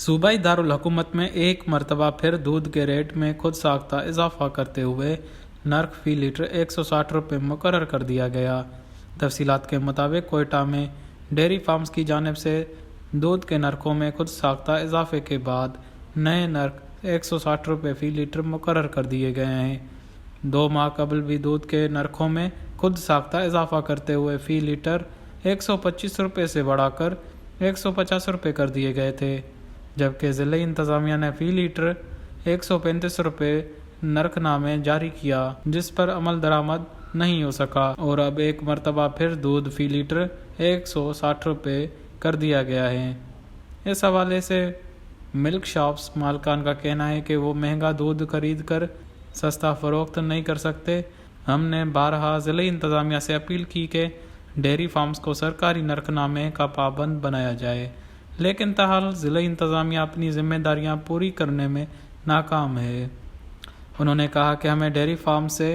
सूबाई दारुल हुकूमत में एक मरतबा फिर दूध के रेट में खुद साख्ता इजाफा करते हुए नर्ख फ़ी लीटर 160 रुपये मुकर्रर कर दिया गया। तफसीलात के मुताबिक कोयटा में डेयरी फार्म्स की जानिब से दूध के नरखों में खुद साख्ता इजाफे के बाद नए नर्ख 160 रुपये फ़ी लीटर मुकर्रर कर दिए गए हैं। 2 माह कबल भी दूध के नरखों में खुद साख्ता इजाफा करते हुए फ़ी लीटर 125 रुपये से बढ़ाकर 150 रुपये कर दिए गए थे, जबकि ज़िला इंतज़ामिया ने फ़ी लीटर 135 रुपये नरखनामे जारी किया, जिस पर अमल दरामद नहीं हो सका और अब एक मरतबा फिर दूध फ़ी लीटर 160 रुपये कर दिया गया है। इस हवाले से मिल्क शॉप्स मालकान का कहना है कि वो महंगा दूध खरीद कर सस्ता फ़रोख्त नहीं कर सकते। हमने बारहा ज़िला इंतज़ामिया से अपील की कि डेयरी फार्म्स को सरकारी नरखनामे का पाबंद बनाया जाए, लेकिन ताहाल ज़िला इंतज़ामिया अपनी ज़िम्मेदारियां पूरी करने में नाकाम है। उन्होंने कहा कि हमें डेयरी फार्म से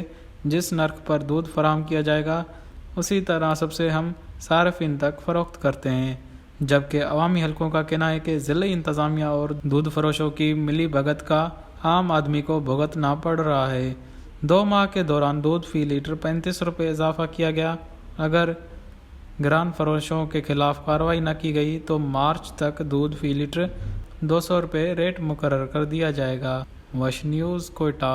जिस नर्ख पर दूध फराहम किया जाएगा उसी तरह सबसे हम सार्फिन तक फ़रोख्त करते हैं, जबकि अवामी हलकों का कहना है कि ज़िला इंतज़ामिया और दूध फरोशों की मिली भगत का आम आदमी को भुगतना पड़ रहा है। 2 माह के दौरान दूध फ़ी लीटर 35 रुपये इजाफा किया गया। अगर ग्रान फरोशों के खिलाफ कार्रवाई न की गई तो मार्च तक दूध फ़ी लीटर 200 रुपये रेट मुकर्रर कर दिया जाएगा। वश न्यूज़, कोयटा।